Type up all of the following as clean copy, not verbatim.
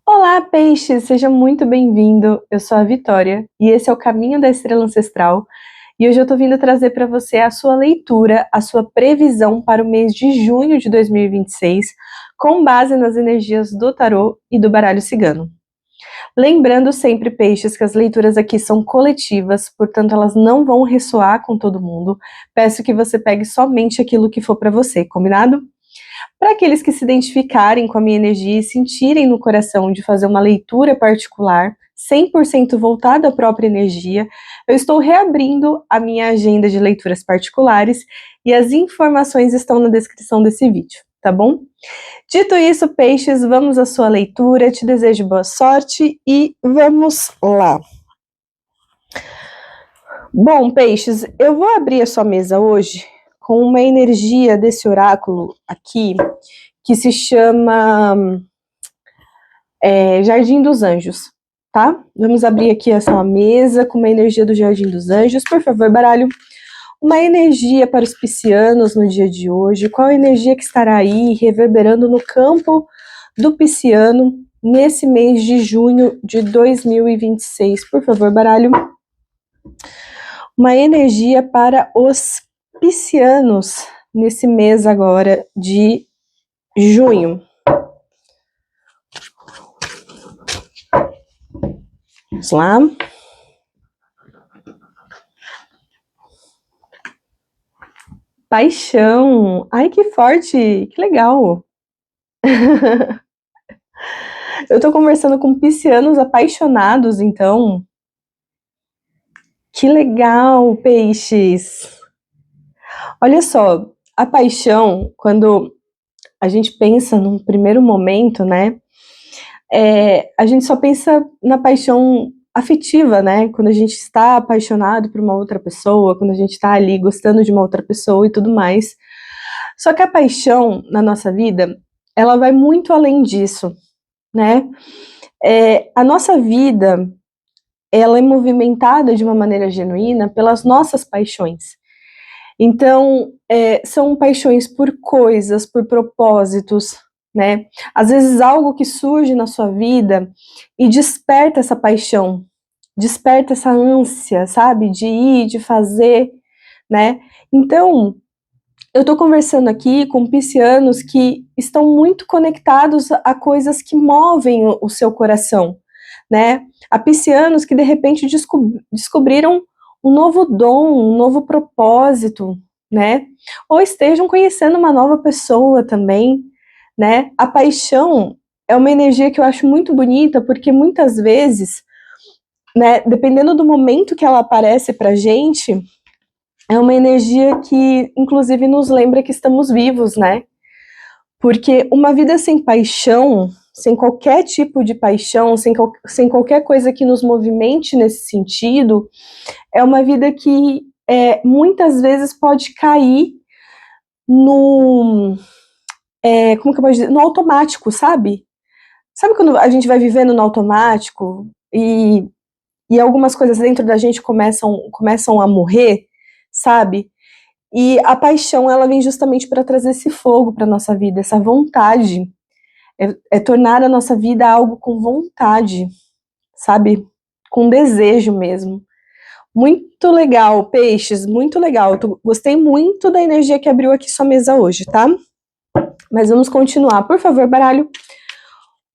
Olá, peixes! Seja muito bem-vindo. Eu sou a Vitória e esse é o Caminho da Estrela Ancestral. E hoje eu tô vindo trazer para você a sua leitura, a sua previsão para o mês de junho de 2026, com base nas energias do tarô e do baralho cigano. Lembrando sempre, peixes, que as leituras aqui são coletivas, portanto elas não vão ressoar com todo mundo. Peço que você pegue somente aquilo que for para você, combinado? Para aqueles que se identificarem com a minha energia e sentirem no coração de fazer uma leitura particular, 100% voltada à própria energia, eu estou reabrindo a minha agenda de leituras particulares e as informações estão na descrição desse vídeo, tá bom? Dito isso, peixes, vamos à sua leitura, te desejo boa sorte e vamos lá! Bom, peixes, eu vou abrir a sua mesa hoje com uma energia desse oráculo aqui, que se chama Jardim dos Anjos, tá? Vamos abrir aqui essa mesa com uma energia do Jardim dos Anjos. Por favor, baralho, uma energia para os piscianos no dia de hoje. Qual a energia que estará aí reverberando no campo do pisciano nesse mês de junho de 2026? Por favor, baralho, uma energia para os piscianos nesse mês agora de junho. Vamos lá. Paixão. Ai, que forte. Que legal. Eu tô conversando com piscianos apaixonados, então. Que legal, peixes. Olha só, a paixão, quando a gente pensa num primeiro momento, né? A gente só pensa na paixão afetiva, né? Quando a gente está apaixonado por uma outra pessoa, quando a gente está ali gostando de uma outra pessoa e tudo mais. Só que a paixão na nossa vida, ela vai muito além disso, né? A nossa vida, ela é movimentada de uma maneira genuína pelas nossas paixões. Então, são paixões por coisas, por propósitos, né? Às vezes algo que surge na sua vida e desperta essa paixão, desperta essa ânsia, sabe? De ir, de fazer, né? Então, eu tô conversando aqui com piscianos que estão muito conectados a coisas que movem o seu coração, né? A piscianos que de repente descobriram um novo dom, um novo propósito, né? Ou estejam conhecendo uma nova pessoa também, né? A paixão é uma energia que eu acho muito bonita, porque muitas vezes, né, dependendo do momento que ela aparece pra gente, é uma energia que, inclusive, nos lembra que estamos vivos, né? Porque uma vida sem paixão, sem qualquer tipo de paixão, sem qualquer coisa que nos movimente nesse sentido, é uma vida que muitas vezes pode cair no... como que eu posso dizer? No automático, sabe? Sabe quando a gente vai vivendo no automático e algumas coisas dentro da gente começam a morrer, sabe? E a paixão, ela vem justamente para trazer esse fogo para nossa vida, essa vontade, tornar a nossa vida algo com vontade, sabe? Com desejo mesmo. Muito legal, peixes, muito legal. Gostei muito da energia que abriu aqui sua mesa hoje, tá? Mas vamos continuar. Por favor, baralho, o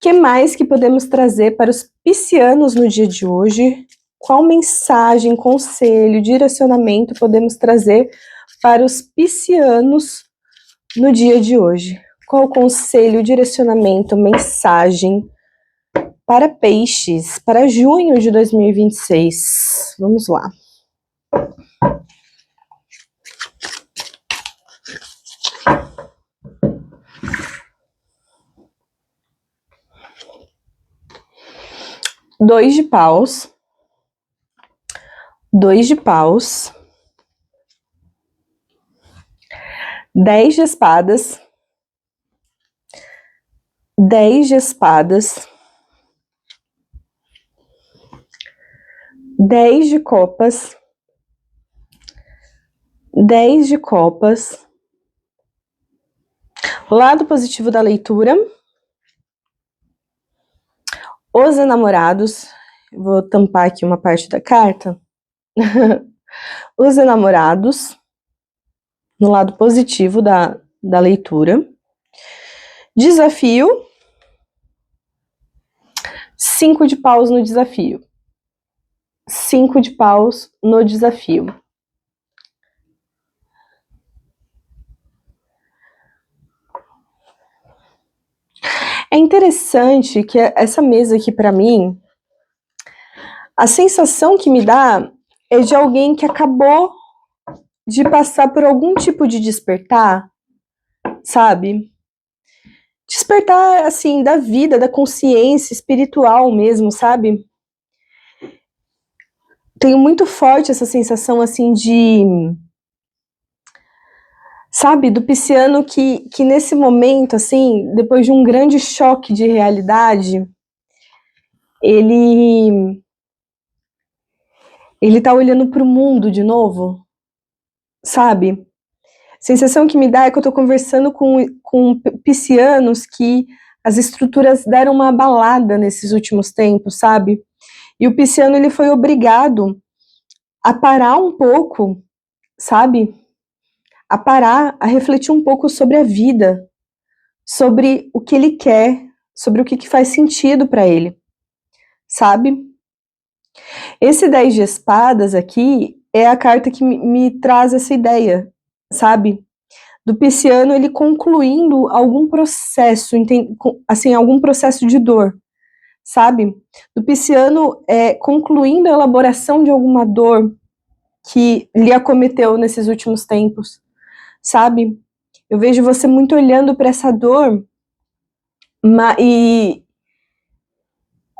que mais que podemos trazer para os piscianos no dia de hoje? Qual mensagem, conselho, direcionamento podemos trazer para os piscianos no dia de hoje? Qual conselho, direcionamento, mensagem para peixes para junho de 2026? Vamos lá. Dois de paus. Dois de paus. 10 de espadas. 10 de espadas. 10 de copas. 10 de copas. Lado positivo da leitura. Os enamorados, vou tampar aqui uma parte da carta. Os enamorados, no lado positivo da leitura. Desafio. 5 de paus no desafio. 5 de paus no desafio. É interessante que essa mesa aqui, para mim, a sensação que me dá é de alguém que acabou de passar por algum tipo de despertar, sabe? Despertar, assim, da vida, da consciência espiritual mesmo, sabe? Tenho muito forte essa sensação, assim, de... Sabe, do pisciano que nesse momento, assim, depois de um grande choque de realidade, ele tá olhando para o mundo de novo, sabe? Sensação que me dá é que eu tô conversando com piscianos que as estruturas deram uma abalada nesses últimos tempos, sabe? E o pisciano, ele foi obrigado a parar um pouco, sabe? A parar, a refletir um pouco sobre a vida, sobre o que ele quer, sobre o que faz sentido para ele, sabe? Esse 10 de espadas aqui é a carta que me traz essa ideia, sabe? Do pisciano, ele concluindo algum processo, assim, algum processo de dor, sabe? Do pisciano concluindo a elaboração de alguma dor que lhe acometeu nesses últimos tempos, sabe? Eu vejo você muito olhando para essa dor,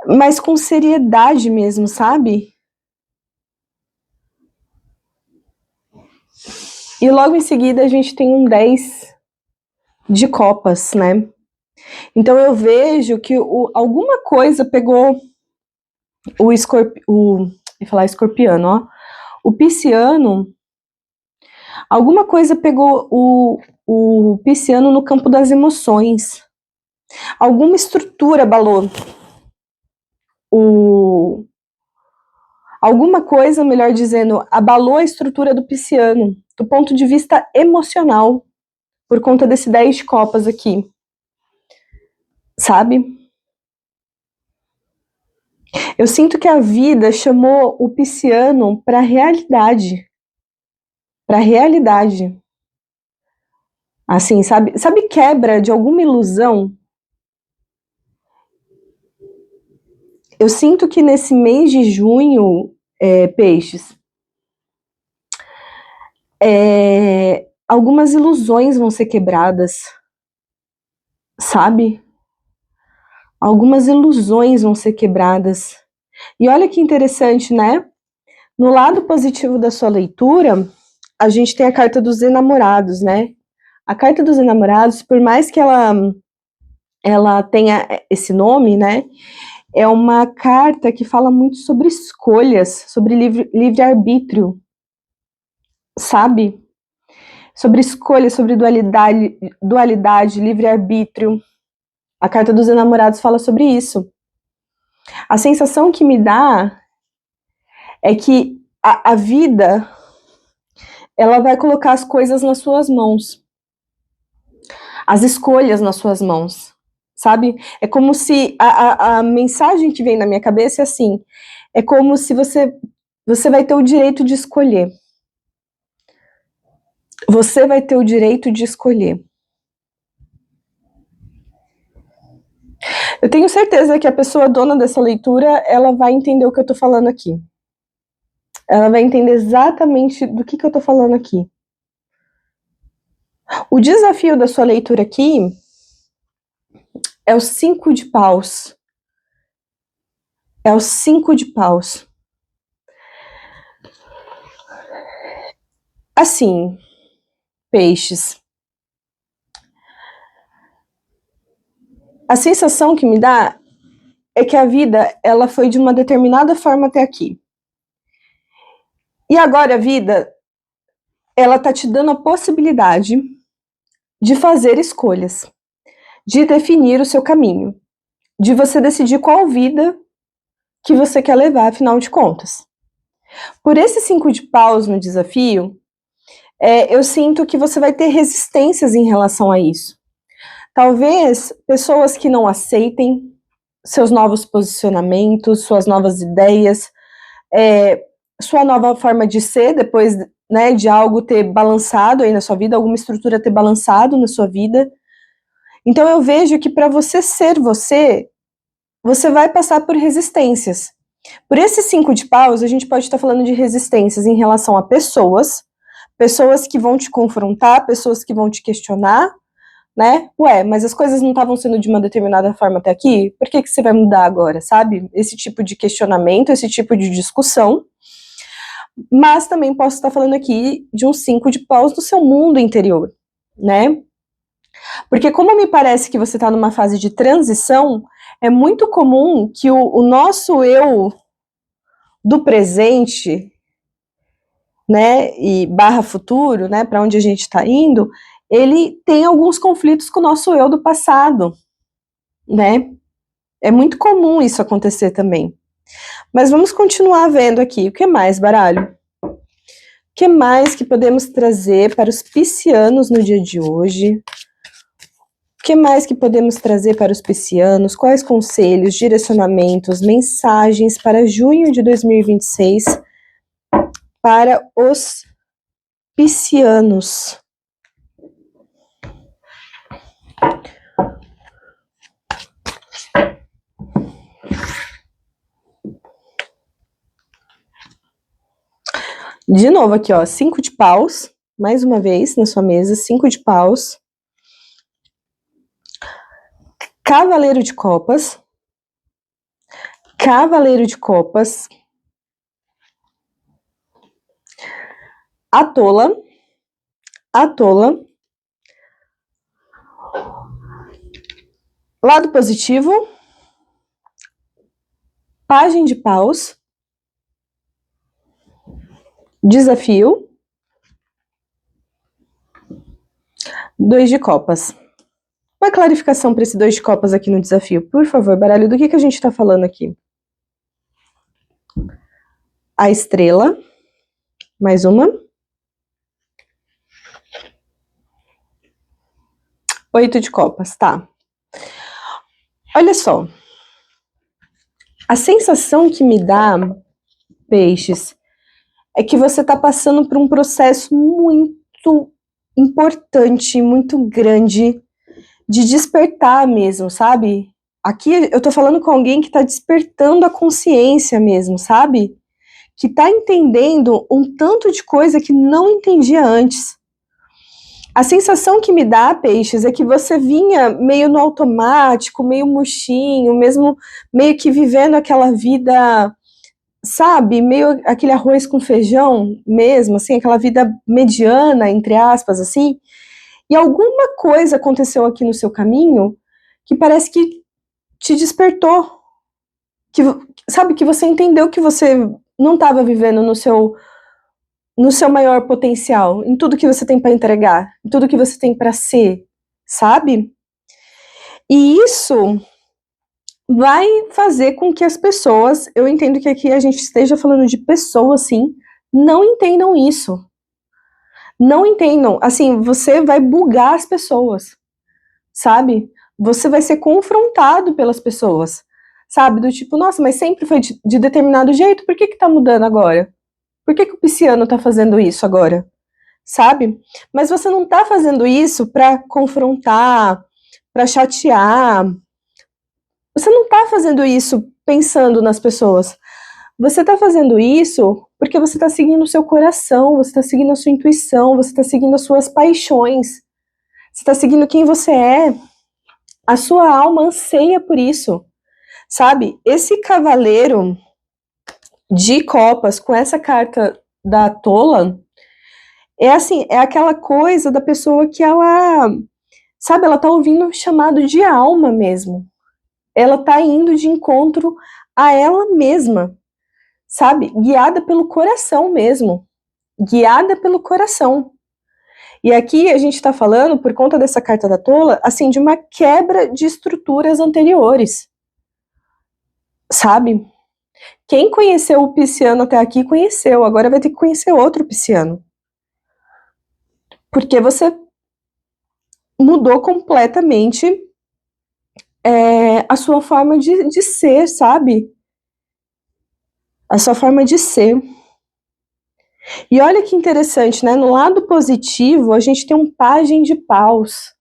mas com seriedade mesmo, sabe? E logo em seguida a gente tem um 10 de copas, né? Então eu vejo que alguma coisa pegou escorpiano, ó. O pisciano, alguma coisa pegou o pisciano no campo das emoções. Alguma estrutura abalou. Alguma coisa, melhor dizendo, abalou a estrutura do pisciano, do ponto de vista emocional, por conta desse 10 de copas aqui. Sabe? Eu sinto que a vida chamou o pisciano para a realidade. Para a realidade. Assim, sabe quebra de alguma ilusão? Eu sinto que nesse mês de junho, peixes, algumas ilusões vão ser quebradas, sabe? Algumas ilusões vão ser quebradas. E olha que interessante, né? No lado positivo da sua leitura, a gente tem a carta dos enamorados, né? A carta dos enamorados, por mais que ela tenha esse nome, né? É uma carta que fala muito sobre escolhas, sobre livre-arbítrio, sabe? Sobre escolhas, sobre dualidade, livre-arbítrio. A carta dos enamorados fala sobre isso. A sensação que me dá é que a vida, ela vai colocar as coisas nas suas mãos. As escolhas nas suas mãos, sabe? É como se a mensagem que vem na minha cabeça é assim, é como se você vai ter o direito de escolher. Você vai ter o direito de escolher. Eu tenho certeza que a pessoa dona dessa leitura, ela vai entender o que eu tô falando aqui. Ela vai entender exatamente do que eu tô falando aqui. O desafio da sua leitura aqui é o 5 de paus. É o 5 de paus. Assim, peixes. A sensação que me dá é que a vida, ela foi de uma determinada forma até aqui. E agora a vida, ela tá te dando a possibilidade de fazer escolhas, de definir o seu caminho, de você decidir qual vida que você quer levar, afinal de contas. Por esse 5 de paus no desafio, eu sinto que você vai ter resistências em relação a isso. Talvez pessoas que não aceitem seus novos posicionamentos, suas novas ideias, sua nova forma de ser, depois, né, de algo ter balançado aí na sua vida, alguma estrutura ter balançado na sua vida. Então eu vejo que para você ser você, você vai passar por resistências. Por esses 5 de paus, a gente pode estar falando de resistências em relação a pessoas que vão te confrontar, pessoas que vão te questionar, né? Ué, mas as coisas não estavam sendo de uma determinada forma até aqui? Por que você vai mudar agora, sabe? Esse tipo de questionamento, esse tipo de discussão. Mas também posso estar falando aqui de um 5 de paus do seu mundo interior, né? Porque como me parece que você está numa fase de transição, é muito comum que o nosso eu do presente, né, e barra futuro, né, para onde a gente está indo, ele tem alguns conflitos com o nosso eu do passado, né? É muito comum isso acontecer também. Mas vamos continuar vendo aqui. O que mais, baralho? O que mais que podemos trazer para os piscianos no dia de hoje? O que mais que podemos trazer para os piscianos? Quais conselhos, direcionamentos, mensagens para junho de 2026 para os piscianos? De novo aqui, ó, 5 de paus, mais uma vez na sua mesa, 5 de paus. Cavaleiro de copas. Cavaleiro de copas. A tola. A tola. Lado positivo. Pajem de paus. Desafio. 2 de copas. Uma clarificação para esse 2 de copas aqui no desafio. Por favor, baralho, do que a gente está falando aqui? A estrela. Mais uma. 8 de copas, tá. Olha só. A sensação que me dá, peixes, é que você está passando por um processo muito importante, muito grande, de despertar mesmo, sabe? Aqui eu tô falando com alguém que tá despertando a consciência mesmo, sabe? Que tá entendendo um tanto de coisa que não entendia antes. A sensação que me dá, peixes, é que você vinha meio no automático, meio murchinho, mesmo meio que vivendo aquela vida, sabe? Meio aquele arroz com feijão mesmo, assim, aquela vida mediana, entre aspas, assim. E alguma coisa aconteceu aqui no seu caminho que parece que te despertou, que, sabe, que você entendeu que você não estava vivendo no seu maior potencial, em tudo que você tem para entregar, em tudo que você tem para ser, sabe? E isso vai fazer com que as pessoas, eu entendo que aqui a gente esteja falando de pessoas, sim, não entendam isso. Não entendam, assim, você vai bugar as pessoas, sabe? Você vai ser confrontado pelas pessoas, sabe? Do tipo, nossa, mas sempre foi de determinado jeito, por que tá mudando agora? Por que o pisciano tá fazendo isso agora? Sabe? Mas você não tá fazendo isso pra confrontar, pra chatear. Você não tá fazendo isso pensando nas pessoas. Você tá fazendo isso porque você tá seguindo o seu coração, você tá seguindo a sua intuição, você tá seguindo as suas paixões. Você tá seguindo quem você é. A sua alma anseia por isso, sabe? Esse cavaleiro de copas com essa carta da tola é assim, é aquela coisa da pessoa que ela, sabe, ela tá ouvindo um chamado de alma mesmo. Ela tá indo de encontro a ela mesma, sabe? Guiada pelo coração mesmo. Guiada pelo coração. E aqui a gente tá falando, por conta dessa carta da tola, assim, de uma quebra de estruturas anteriores. sabe? Quem conheceu o pisciano até aqui, conheceu. Agora vai ter que conhecer outro pisciano. Porque você mudou completamente a sua forma de ser, sabe? A sua forma de ser. E olha que interessante, né? No lado positivo, a gente tem um pajem de paus.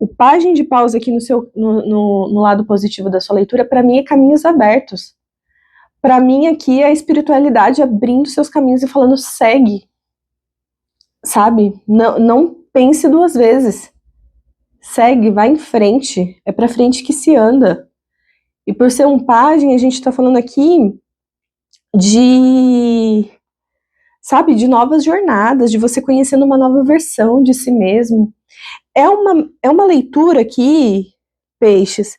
O pajem de paus aqui no lado positivo da sua leitura, para mim, é caminhos abertos. Para mim, aqui é a espiritualidade abrindo seus caminhos e falando, segue. Sabe? Não pense duas vezes. Segue, vai em frente. É pra frente que se anda. E por ser um pajem, a gente tá falando aqui de, sabe, de novas jornadas, de você conhecendo uma nova versão de si mesmo. É uma leitura aqui, Peixes,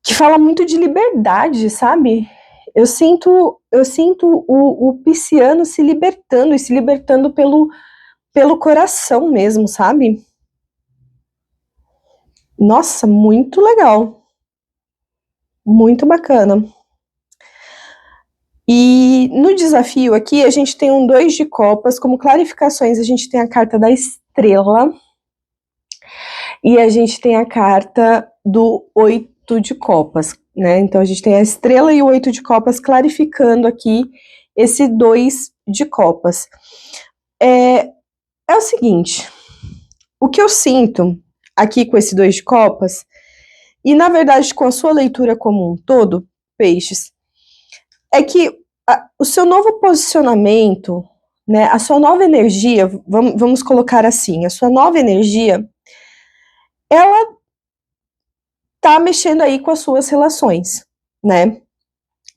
que fala muito de liberdade, sabe? Eu sinto o pisciano se libertando, e se libertando pelo coração mesmo, sabe? Nossa, muito legal. Muito bacana. E no desafio aqui, a gente tem um 2 de copas. Como clarificações, a gente tem a carta da estrela. E a gente tem a carta do 8 de copas, né? Então a gente tem a estrela e o 8 de copas clarificando aqui esse 2 de copas. É o seguinte, o que eu sinto aqui com esse 2 de copas, e na verdade com a sua leitura como um todo, Peixes, é que o seu novo posicionamento, né, a sua nova energia, vamos colocar assim, a sua nova energia, ela tá mexendo aí com as suas relações, né?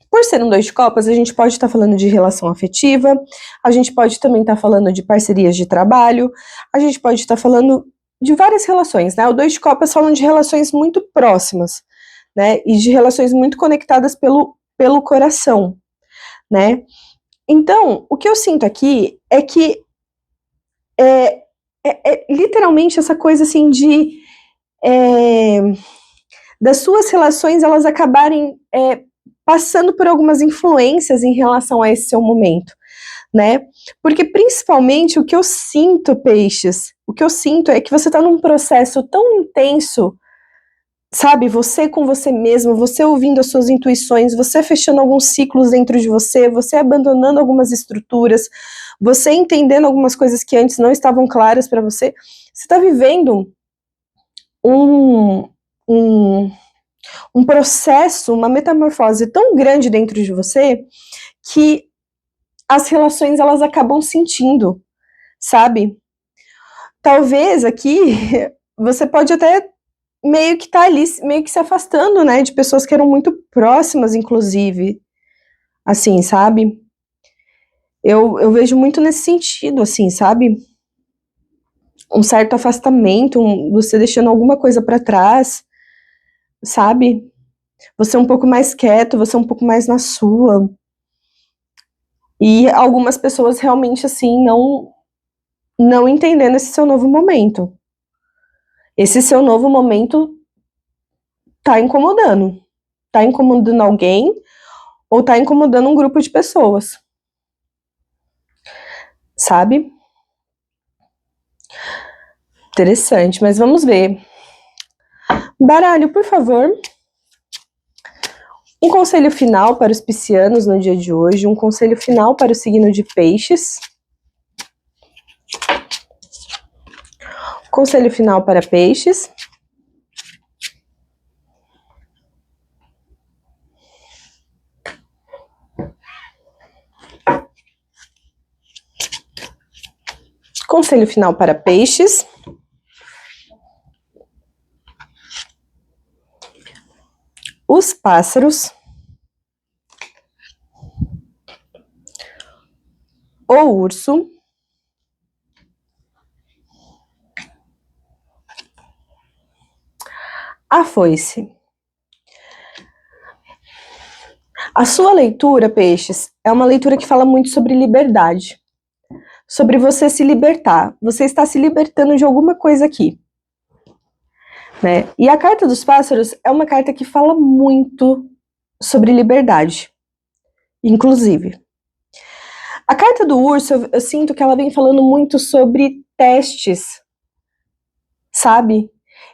Por ser um 2 de copas, a gente pode estar falando de relação afetiva, a gente pode também estar falando de parcerias de trabalho, a gente pode estar falando de várias relações, né? O 2 de copas falam de relações muito próximas, né? E de relações muito conectadas pelo coração, né? Então, o que eu sinto aqui é que literalmente essa coisa assim de das suas relações elas acabarem passando por algumas influências em relação a esse seu momento, né? Porque principalmente o que eu sinto, Peixes, o que eu sinto é que você está num processo tão intenso, sabe? Você com você mesmo, você ouvindo as suas intuições, você fechando alguns ciclos dentro de você, você abandonando algumas estruturas, você entendendo algumas coisas que antes não estavam claras para você. Você está vivendo um processo, uma metamorfose tão grande dentro de você que as relações elas acabam sentindo, sabe? Talvez aqui você pode até meio que tá ali, meio que se afastando, né, de pessoas que eram muito próximas, inclusive, assim, sabe? Eu vejo muito nesse sentido, assim, sabe? Um certo afastamento, você deixando alguma coisa para trás, sabe? Você é um pouco mais quieto, você é um pouco mais na sua. E algumas pessoas realmente, assim, não entendendo esse seu novo momento. Esse seu novo momento tá incomodando. Tá incomodando alguém ou tá incomodando um grupo de pessoas. Sabe? Interessante, mas vamos ver. Baralho, por favor. Um conselho final para os piscianos no dia de hoje, um conselho final para o signo de Peixes. Conselho final para Peixes. Conselho final para Peixes. Os pássaros. O urso. A foice. A sua leitura, Peixes, é uma leitura que fala muito sobre liberdade. Sobre você se libertar. Você está se libertando de alguma coisa aqui. Né? E a carta dos pássaros é uma carta que fala muito sobre liberdade, inclusive. A carta do urso, eu sinto que ela vem falando muito sobre testes, sabe?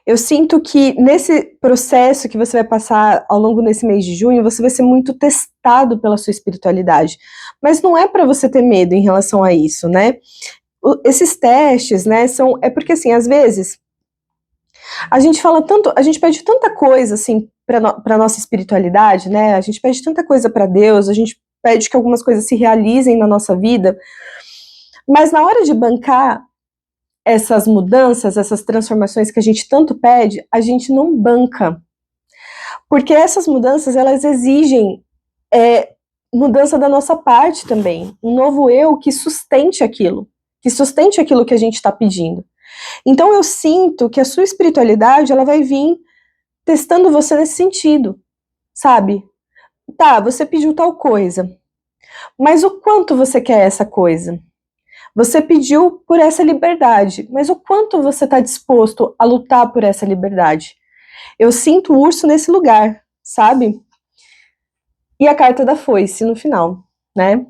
Eu sinto que nesse processo que você vai passar ao longo desse mês de junho, você vai ser muito testado pela sua espiritualidade. Mas não é para você ter medo em relação a isso, né? Esses testes, né, é porque assim, às vezes a gente fala tanto, a gente pede tanta coisa assim para nossa espiritualidade, né? A gente pede tanta coisa para Deus, a gente pede que algumas coisas se realizem na nossa vida, mas na hora de bancar essas mudanças, essas transformações que a gente tanto pede, a gente não banca. Porque essas mudanças, elas exigem mudança da nossa parte também. Um novo eu que sustente aquilo que a gente está pedindo. Então eu sinto que a sua espiritualidade, ela vai vir testando você nesse sentido, sabe? Tá, você pediu tal coisa, mas o quanto você quer essa coisa? Você pediu por essa liberdade, mas o quanto você está disposto a lutar por essa liberdade? Eu sinto o urso nesse lugar, sabe? E a carta da foice no final, né?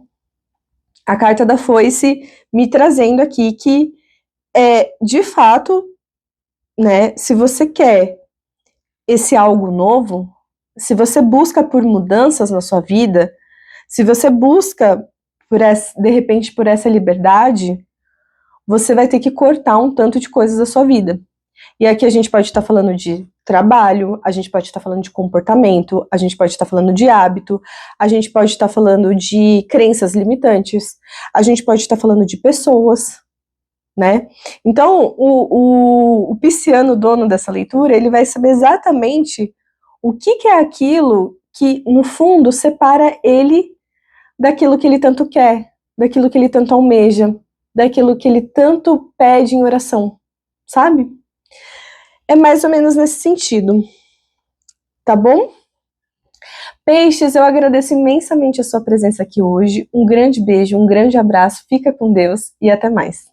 A carta da foice me trazendo aqui que, de fato, né, se você quer esse algo novo, se você busca por mudanças na sua vida, se você busca, de repente, por essa liberdade, você vai ter que cortar um tanto de coisas da sua vida. E aqui a gente pode estar falando de trabalho, a gente pode estar falando de comportamento, a gente pode estar falando de hábito, a gente pode estar falando de crenças limitantes, a gente pode estar falando de pessoas, né? Então, o pisciano, dono dessa leitura, ele vai saber exatamente o que é aquilo que, no fundo, separa ele daquilo que ele tanto quer, daquilo que ele tanto almeja, daquilo que ele tanto pede em oração, sabe? É mais ou menos nesse sentido, tá bom? Peixes, eu agradeço imensamente a sua presença aqui hoje. Um grande beijo, um grande abraço, fica com Deus e até mais.